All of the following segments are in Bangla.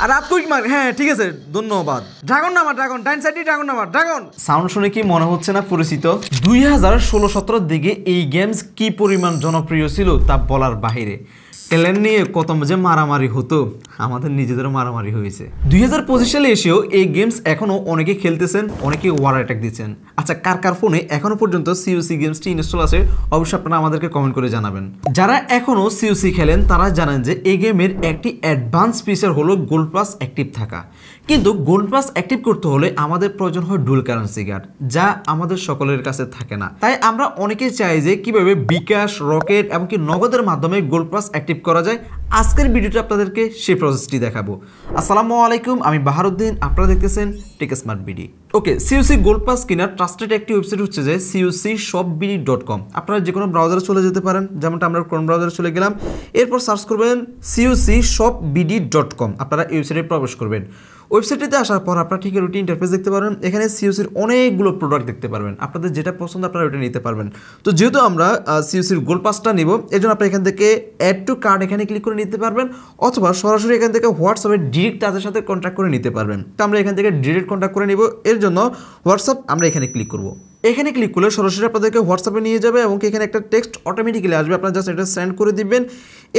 আর আপ কুইক মার, হ্যাঁ ঠিক আছে, ধন্যবাদ। ড্রাগন নামা, ড্রাগন ডাইন সাইডে ড্রাগন নামা, ড্রাগন। সাউন্ড শুনে কি মনে হচ্ছে না পরিচিত? 2016-17 দিকে এই গেমস কি পরিমাণ জনপ্রিয় ছিল তা বলার বাহিরে। ট্যালেন্ট নিয়ে কত যে মারামারি হতো, আমাদের নিজেদেরও মারামারি হয়েছে। 2025 সালে এসেও এই গেমস এখনও অনেকে খেলতেছেন, অনেকে ওয়ার অ্যাটাক দিচ্ছেন। আচ্ছা, কার কার ফোনে এখনও পর্যন্ত সিওসি গেমসটি ইনস্টল আছে অবশ্যই আপনারা আমাদেরকে কমেন্ট করে জানাবেন। যারা এখনও সিওসি খেলেন তারা জানেন যে এই গেমের একটি অ্যাডভান্স ফিচার হলো গোল্ড প্লাস অ্যাক্টিভ থাকা। কিন্তু গোল্ড প্লাস অ্যাক্টিভ করতে হলে আমাদের প্রয়োজন হয় ডুয়াল কারেন্সি কার্ড, যা আমাদের সকলের কাছে থাকে না। তাই আমরা অনেকেই চাই যে কিভাবে বিকাশ, রকেট এমনকি নগদের মাধ্যমে গোল্ড প্লাস অ্যাক্টিভ করা যায়। আজকের ভিডিওতে আপনাদেরকে সেই প্রসেসটি দেখাবো। আসসালামু আলাইকুম, আমি বাহারুদ্দিন, আপনারা দেখতেছেন টেক স্মার্ট বিডি। ওকে, সিওসি গোল্ড প্লাস কেনার ট্রাস্টেড একটি ওয়েবসাইট হচ্ছে যে coc-shopbd.com। আপনারা যে কোনো ব্রাউজারে চলে যেতে পারেন, যেমনটা আমরা কোন ব্রাউজারে চলে গেলাম, এরপর সার্চ করবেন coc-shopbd.com। আপনারা এই ওয়েবসাইটে প্রবেশ করবেন। ওয়েবসাইটটিতে আসার পর আপনারা ঠিক রুটি ইন্টারফেস দেখতে পারবেন। এখানে সিওসির অনেকগুলো প্রোডাক্ট দেখতে পারবেন, আপনাদের যেটা পছন্দ আপনারা ওইটা নিতে পারবেন। তো যেহেতু আমরা সিওসির গোল্ড পাসটা নিব, এই জন্য আপনারা এখান থেকে অ্যাড টু কার্ড এখানে ক্লিক করে নিতে পারবেন, অথবা সরাসরি এখান থেকে হোয়াটসঅ্যাপে ডিরেক্ট তাদের সাথে কন্ট্যাক্ট করে নিতে পারবেন। তো আমরা এখান থেকে ডিরেক্ট কন্ট্যাক্ট করে নিব, এর জন্য হোয়াটসঅ্যাপ আমরা এখানে ক্লিক করব। এখানে ক্লিক করলে সরাসরি আপনাদেরকে হোয়াটসঅ্যাপে নিয়ে যাবে এবং এখানে একটা টেক্সট অটোমেটিক্যালি আসবে, আপনারা জাস্ট এটা সেন্ড করে দিবেন।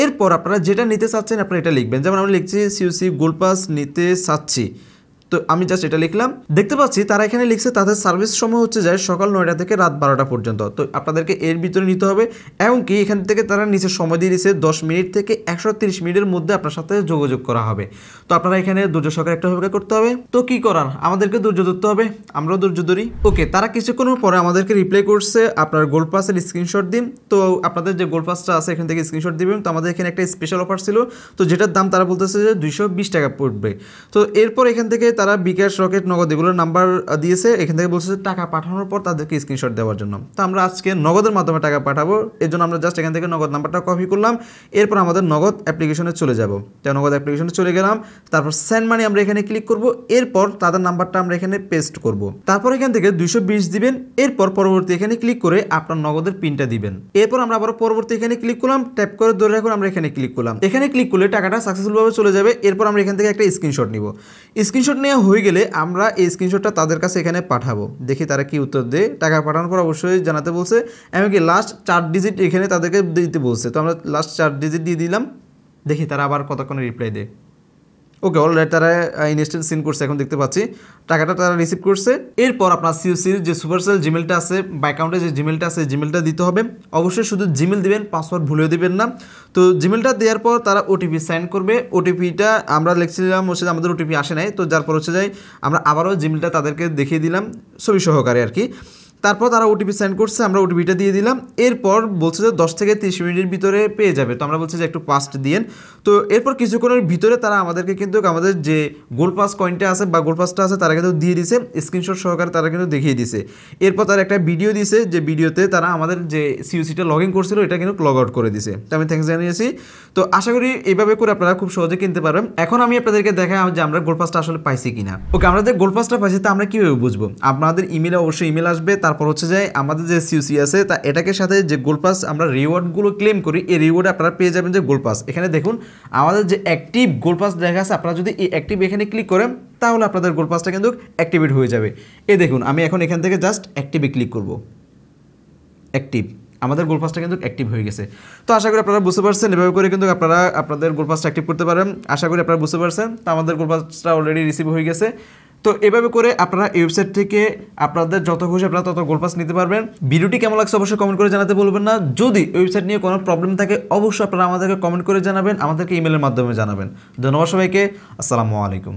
এরপর আপনারা যেটা নিতে চাচ্ছেন আপনারা এটা লিখবেন, যেমন আমরা লিখছি সিওসি গোল্ড পাস নিতে চাচ্ছি, তো আমি জাস্ট এটা লিখলাম। দেখতে পাচ্ছি তারা এখানে লিখছে তাদের সার্ভিস সময় হচ্ছে যায় সকাল 9টা থেকে রাত 12টা পর্যন্ত। তো আপনাদেরকে এর ভিতরে নিতে হবে, এমনকি এখান থেকে তারা নিচে সময় দিয়ে দিয়েছে 10 মিনিট থেকে 130 মিনিটের মধ্যে আপনার সাথে যোগাযোগ করা হবে। তো আপনারা এখানে ধৈর্য সহকারে একটা অপেক্ষা করতে হবে। তো কি করার, আমাদেরকে ধৈর্য ধরতে হবে, আমরাও ধৈর্য ধরি। ওকে, তারা কিছুক্ষণ পরে আমাদেরকে রিপ্লাই করছে আপনার গোল্ড পাসের স্ক্রিনশট দিন। তো আপনাদের যে গোল্ড পাসটা আছে এখান থেকে স্ক্রিনশট দিবেন। তো আমাদের এখানে একটা স্পেশাল অফার ছিল, তো যেটার দাম তারা বলতেছে যে 220 টাকা পড়বে। তো এরপর এখান থেকে তারা বিকাশ, রকেট, নগদ এগুলোর নাম্বার দিয়েছে। এখান থেকে বলছে টাকা পাঠানোর পর তাদেরকে স্ক্রিনশট দেওয়ার জন্য। তো আমরা আজকে নগদের মাধ্যমে টাকা পাঠাবো, এর জন্য আমরা জাস্ট এখান থেকে নগদ নাম্বারটা কপি করলাম। এরপর আমাদের নগদ অ্যাপ্লিকেশনে চলে যাব। তো নগদ অ্যাপ্লিকেশনে চলে গেলাম, তারপর সেন্ড মানি আমরা এখানে ক্লিক করব। এরপর তাদের নাম্বারটা আমরা এখানে পেস্ট করব। তারপর এখান থেকে 220 দিবেন। এরপর পরবর্তী এখানে ক্লিক করে আপনার নগদের পিনটা দিবেন। এরপর আমরা আবার পরবর্তী এখানে ক্লিক করলাম, ট্যাপ করে ধরে রাখুন, আমরা এখানে ক্লিক করলাম। এখানে ক্লিক করলে টাকাটা সাকসেসফুলভাবে চলে যাবে। এরপর আমরা এখান থেকে একটা স্ক্রিনশট নিব। স্ক্রিনশট নেওয়া হয়ে গেলে আমরা এই স্ক্রিনশটটা তাদের কাছে এখানে পাঠাবো, দেখি তারা কি উত্তর দেয়। টাকা পাঠানোর পর অবশ্যই জানাতে বলছে, এমনকি লাস্ট 4 ডিজিট এখানে তাদেরকে দিতে বলছে। তো আমরা লাস্ট 4 ডিজিট দিয়ে দিলাম, দেখি তারা আবার কতক্ষণে রিপ্লাই দেয়। ওকে, অলরাইট, তারা ইনস্ট্যান্ট সিন করছে, এখন দেখতে পাচ্ছি টাকাটা তারা রিসিভ করছে। এরপর আপনার সিওসির যে সুপারসেল জিমেলটা আছে বা অ্যাকাউন্টে যে জিমেলটা আছে জিমেলটা দিতে হবে। অবশ্যই শুধু জিমেল দিবেন, পাসওয়ার্ড ভুলেও দিবেন না। তো জিমেলটা দেওয়ার পর তারা ওটিপি সেন্ড করবে। ওটিপিটা আমরা লিখছিলাম হচ্ছে আমাদের ওটিপি আসে নাই, তো যার পর হচ্ছে যাই আমরা আবারও জিমেলটা তাদেরকে দেখিয়ে দিলাম ছবি সহকারে আর কি। তারপর তারা ওটিপি সেন্ড করছে, আমরা ওটিপিটা দিয়ে দিলাম। এরপর বলছে যে 10 থেকে 30 মিনিটের ভিতরে পেয়ে যাবে। তো আমরা বলছি যে একটু ফাস্ট দিয়েন। তো এরপর কিছুক্ষণের ভিতরে তারা আমাদেরকে কিন্তু আমাদের যে গোল্ড পাস কয়েনটা আছে বা গোল্ড পাসটা আছে তারা কিন্তু দিয়ে দিছে, স্ক্রিনশট সহকারে তারা কিন্তু দেখিয়ে দিছে। এরপর তারা একটা ভিডিও দিছে, যে ভিডিওতে তারা আমাদের যে সিওসিটা লগ ইন করছিল এটা কিন্তু লগ আউট করে দিছে। তো আমি থ্যাঙ্কস জানিয়েছি। তো আশা করি এইভাবে করে আপনারা খুব সহজে কিনতে পারবেন। এখন আমি আপনাদেরকে দেখাই যে আমরা গোল্ড পাসটা আসলে পাইছি কিনা। ওকে, আমরা যে গোল্ড পাসটা পাইছি তা আমরা কীভাবে বুঝবো? আপনাদের ইমেলে অবশ্যই ইমেল আসবে, তারপর হচ্ছে যে আমাদের যে সিওসি আছে তা এটাকে সাথে যে গোল্ড পাস আমরা রিওয়ার্ডগুলো ক্লেম করি, এই রিওয়ার্ডে আপনারা পেয়ে যাবেন যে গোল্ড পাস। এখানে দেখুন আমাদের যে অ্যাক্টিভ গোল্ড পাস দেখা আছে, আপনারা যদি এই অ্যাক্টিভ এখানে ক্লিক করেন তাহলে আপনাদের গোল্ড পাসটা কিন্তু অ্যাক্টিভেট হয়ে যাবে। এই দেখুন আমি এখন এখান থেকে জাস্ট অ্যাক্টিভে ক্লিক করব, অ্যাক্টিভ, আমাদের গোল্ড পাসটা কিন্তু অ্যাক্টিভ হয়ে গেছে। তো আশা করি আপনারা বুঝতে পারছেন, এভাবে করে কিন্তু আপনারা আপনাদের গোল্ড পাসটা অ্যাক্টিভ করতে পারেন। আশা করি আপনারা বুঝতে পারছেন। তো আমাদের গোল্ড পাসটা অলরেডি রিসিভ হয়ে গেছে। তো এভাবে করে আপনারা এই ওয়েবসাইট থেকে আপনাদের যত খুশি আপনারা তত গোল্ড পাস নিতে পারবেন। ভিডিওটি কেমন লাগছে অবশ্যই কমেন্ট করে জানাতে বলবেন না। যদি ওয়েবসাইট নিয়ে কোনো প্রবলেম থাকে অবশ্যই আপনারা আমাদেরকে কমেন্ট করে জানাবেন, আমাদেরকে ইমেলের মাধ্যমে জানাবেন। ধন্যবাদ সবাইকে, আসসালামু আলাইকুম।